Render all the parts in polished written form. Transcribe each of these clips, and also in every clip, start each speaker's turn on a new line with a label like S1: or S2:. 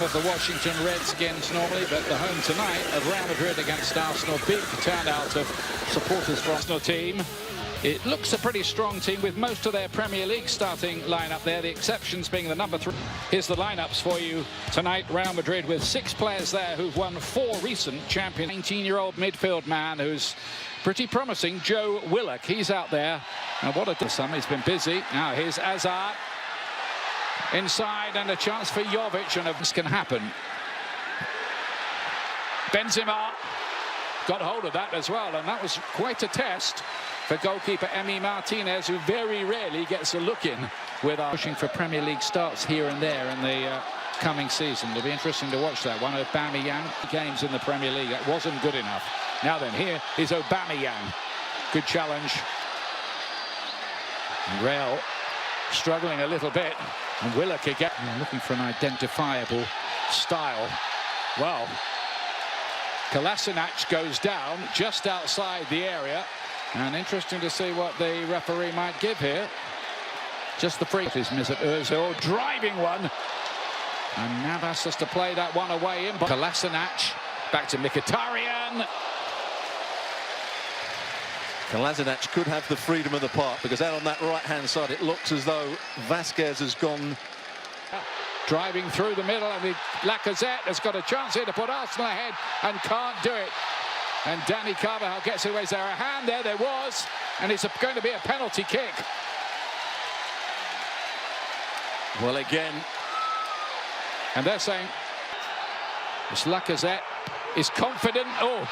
S1: of the Washington Redskins normally, but the home tonight of Real Madrid against Arsenal. Big turnout of supporters from the Arsenal team. It looks a pretty strong team with most of their Premier League starting lineup there, the exceptions being the number 3. Here's the lineups for you tonight. Real Madrid with 6 players there who've won 4 recent champions. 19-year-old midfield man who's pretty promising, Joe Willock. He's out there. And what a summer. He's been busy. Now here's Hazard. Inside and a chance for Jovic, and this can happen. Benzema got hold of that as well, and that was quite a test for goalkeeper Emi Martinez, who very rarely gets a look in with our pushing for Premier League starts here and there in the coming season. It'll be interesting to watch that one. Aubameyang games in the Premier League, that wasn't good enough. Now then, here is Aubameyang. Good challenge. Real struggling a little bit, and Willock again looking for an identifiable style. Well, Kolasinac goes down just outside the area, and interesting to see what the referee might give here. Just the free is Mesut Ozil driving one, and Navas has to play that one away in. Kolasinac back to Mkhitaryan.
S2: Kolasinac could have the freedom of the park, because out on that right-hand side it looks as though Vasquez has gone.
S1: Driving through the middle, and Lacazette has got a chance here to put Arsenal ahead and can't do it. And Dani Carvajal gets away. Is there a hand there? There was, and it's going to be a penalty kick.
S2: Well, again,
S1: and they're saying this Lacazette is confident. Oh,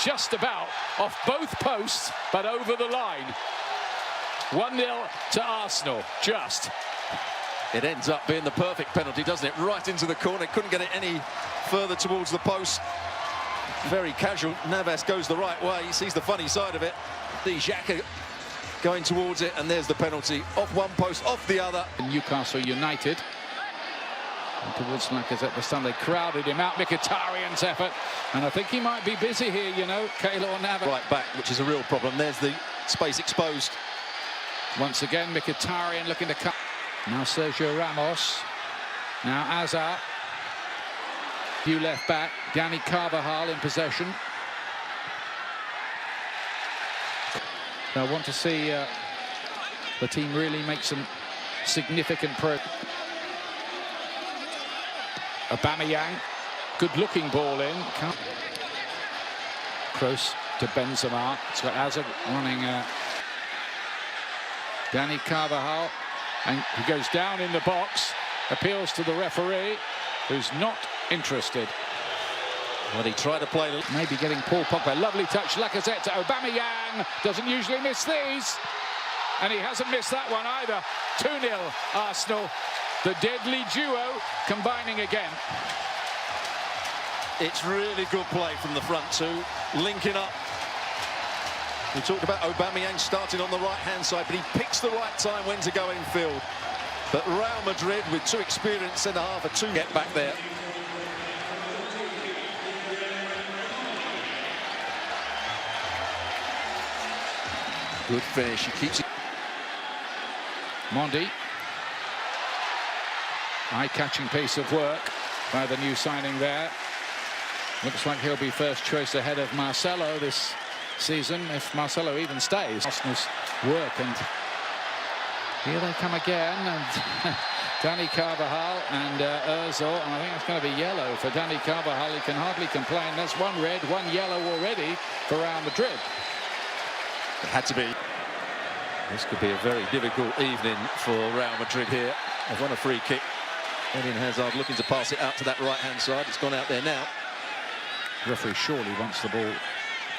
S1: just about off both posts, but over the line. 1-0 to Arsenal. Just.
S2: It ends up being the perfect penalty, doesn't it? Right into the corner. Couldn't get it any further towards the post. Very casual. Navas goes the right way. He sees the funny side of it. The Xhaka going towards it, and there's the penalty. Off one post, off the other.
S1: Newcastle United. And towards Lacazette this time. They crowded him out. Mkhitaryan's effort. And I think he might be busy here, you know, Keylor Navas.
S2: Right back, which is a real problem. There's the space exposed.
S1: Once again, Mkhitaryan looking to cut. Now Sergio Ramos. Now Hazard. Few left back. Dani Carvajal in possession. I want to see the team really make some significant progress. Aubameyang. Good-looking ball in. Close to Benzema. It's got Hazard running. Dani Carvajal. And he goes down in the box, appeals to the referee, who's not interested.
S2: Well, he tried to play.
S1: Maybe getting Paul Pogba. Lovely touch, Lacazette to Aubameyang. Doesn't usually miss these. And he hasn't missed that one either. 2-0 Arsenal. The deadly duo combining again.
S2: It's really good play from the front two, linking up. We talked about Aubameyang starting on the right-hand side, but he picks the right time when to go infield. But Real Madrid, with 2 experienced centre-half, are 2 get back there. Good finish. He keeps it.
S1: Mondi. Eye-catching piece of work by the new signing there. Looks like he'll be first choice ahead of Marcelo this season, if Marcelo even stays. Arsenal's work, and here they come again, and Dani Carvajal and Ozil, and I think it's going to be yellow for Dani Carvajal. He can hardly complain. That's 1 red, 1 yellow already for Real Madrid.
S2: It had to be. This could be a very difficult evening for Real Madrid here. They've won a free kick. Eden Hazard looking to pass it out to that right-hand side. It's gone out there now.
S1: The referee surely wants the ball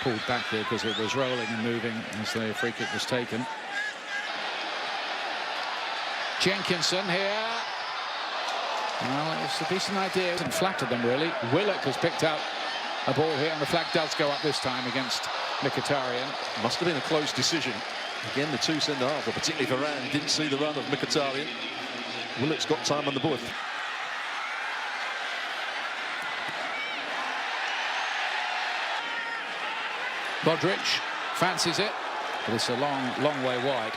S1: pulled back there, because it was rolling and moving as the free kick was taken. Jenkinson here. Well, it's a decent idea. And flattered them, really. Willock has picked out a ball here, and the flag does go up this time against Mkhitaryan.
S2: Must have been a close decision. Again, the 2 centre-half, particularly Varane, didn't see the run of Mkhitaryan. Willock's got time on the board.
S1: Modric fancies it, but it's a long way wide.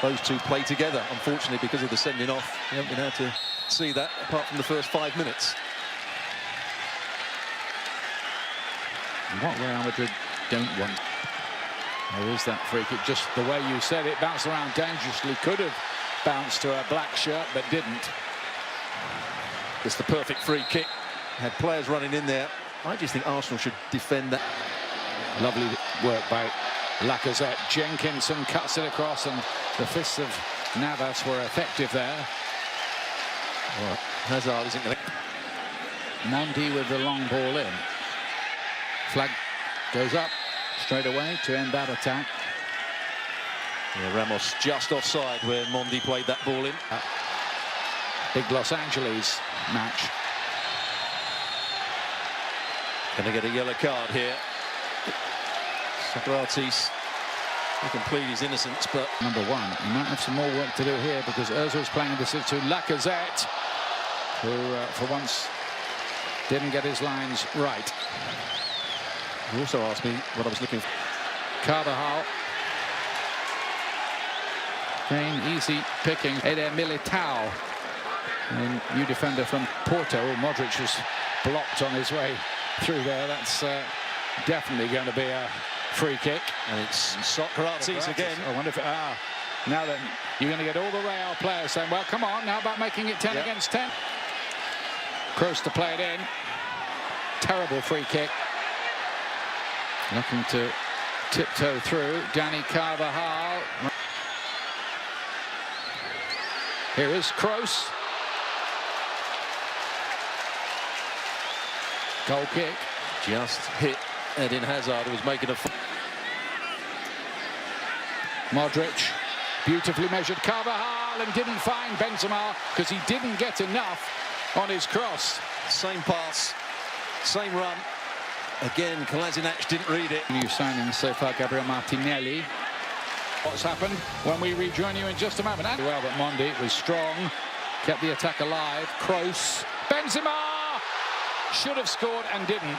S2: Those 2 play together, unfortunately, because of the sending off. You haven't been able to see that apart from the first 5 minutes.
S1: And what Real Madrid don't want. There is that free kick, just the way you said it, bounced around dangerously, could have bounced to a black shirt, but didn't.
S2: It's the perfect free kick. Had players running in there. I just think Arsenal should defend that.
S1: Lovely work by Lacazette. Jenkinson cuts it across, and the fists of Navas were effective there.
S2: Well, Hazard isn't going to...
S1: Mondi with the long ball in. Flag goes up straight away to end that attack.
S2: Yeah, Ramos just offside where Mondi played that ball in.
S1: Big Los Angeles match.
S2: Going to get a yellow card here. Socrates, he can plead his innocence, but...
S1: Number one, he might have some more work to do here because Ozil's playing in the to Lacazette, who for once didn't get his lines right.
S2: He also asked me what I was looking for.
S1: Carvajal. Again, easy picking. Eder Militao, a new defender from Porto. Modric was blocked on his way through there. That's definitely going to be a free kick.
S2: And it's Socrates again.
S1: I wonder if... now then, you're going to get all the Real players saying, well, come on, how about making it 10 against 10? Kroos to play it in. Terrible free kick. Looking to tiptoe through. Danny Carvajal. Here is Kroos. Goal kick.
S2: Just hit Eden Hazard, who was making a...
S1: Modric. Beautifully measured Carvajal, and didn't find Benzema because he didn't get enough on his cross.
S2: Same pass, same run. Again, Kolasinac didn't read it.
S1: New signing so far, Gabriel Martinelli. What's happened when we rejoin you in just a moment? Well, but Mondi was strong, kept the attack alive. Kroos, Benzema should have scored and didn't.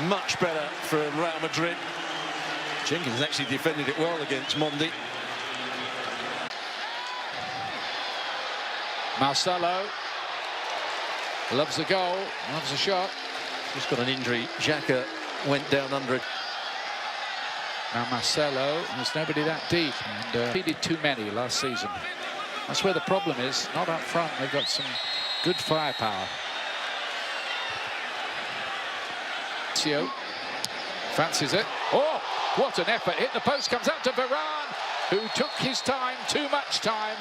S2: Much better for Real Madrid. Jenkins actually defended it well against Mondi.
S1: Marcelo loves the goal, loves the shot.
S2: Just got an injury. Xhaka went down under it.
S1: Now Marcelo, there's nobody that deep, and he did too many last season. That's where the problem is. Not up front. They've got some good firepower. Fancies it. Oh, what an effort. Hit the post, comes out to Varane, who took his time, too much time.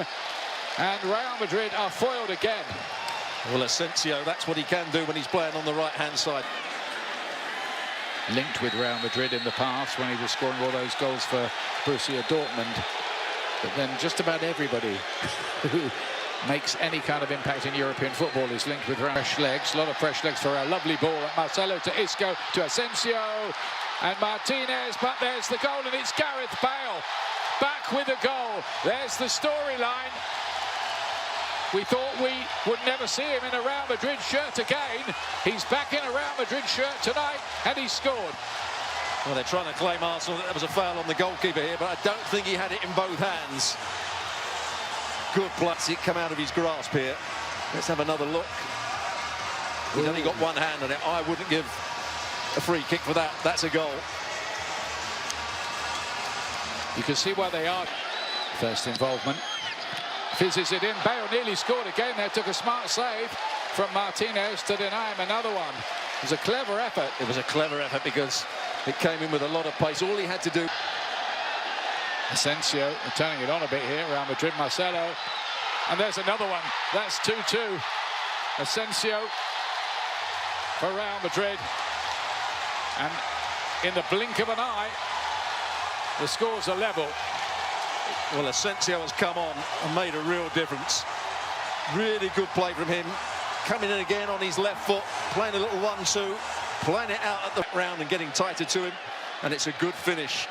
S1: And Real Madrid are foiled again.
S2: Well, Asensio, that's what he can do when he's playing on the right-hand side.
S1: Linked with Real Madrid in the past when he was scoring all those goals for Borussia Dortmund. But then just about everybody who makes any kind of impact in European football is linked with Real. Fresh legs, a lot of fresh legs for a lovely ball at Marcelo to Isco to Asensio and Martinez, but there's the goal, and it's Gareth Bale back with a goal. There's the storyline. We thought we would never see him in a Real Madrid shirt again. He's back in a Real Madrid shirt tonight, and he scored.
S2: Well, they're trying to claim Arsenal that there was a foul on the goalkeeper here, but I don't think he had it in both hands. Good play. See it come out of his grasp here. Let's have another look. He's only got one hand on it. I wouldn't give a free kick for that. That's a goal.
S1: You can see where they are. First involvement. Fizzes it in. Bale nearly scored again there. Took a smart save from Martinez to deny him another one. It was a clever effort.
S2: It was a clever effort because it came in with a lot of pace. All he had to do...
S1: Asensio turning it on a bit here. Real Madrid, Marcelo. And there's another one. That's 2-2. Asensio for Real Madrid. And in the blink of an eye, the scores are level.
S2: Well, Asensio has come on and made a real difference. Really good play from him. Coming in again on his left foot, playing a little 1-2, playing it out at the round and getting tighter to him. And it's a good finish.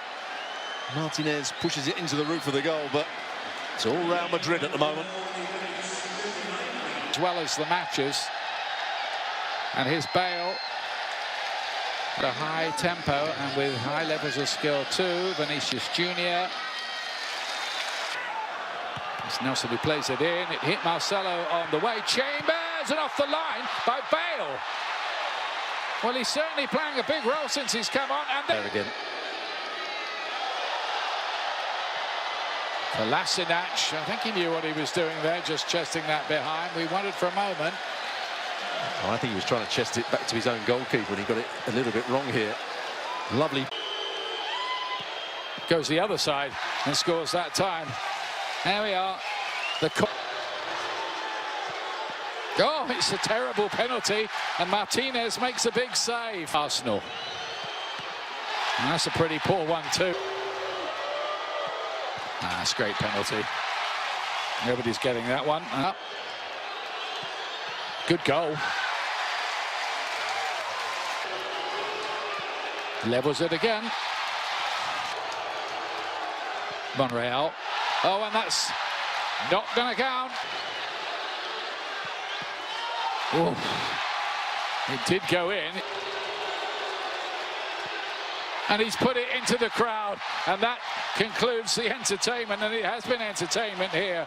S2: Martinez pushes it into the roof of the goal, but it's all Real Madrid at the moment.
S1: As well as the matches. And here's Bale. At a high tempo and with high levels of skill too. Vinicius Junior. It's Nelson who plays it in. It hit Marcelo on the way. Chambers, and off the line by Bale. Well, he's certainly playing a big role since he's come on. And
S2: There again.
S1: Kolasinac, I think he knew what he was doing there, just chesting that behind. We wondered for a moment.
S2: Oh, I think he was trying to chest it back to his own goalkeeper, and he got it a little bit wrong here. Lovely.
S1: Goes the other side and scores that time. There we are. Oh, it's a terrible penalty, and Martinez makes a big save. Arsenal. And that's a pretty poor one too. That's a great penalty. Nobody's getting that one. Good goal. Levels it again. Monreal. Oh, and that's not going to count. Oh, it did go in. And he's put it into the crowd, and that concludes the entertainment, and it has been entertainment here.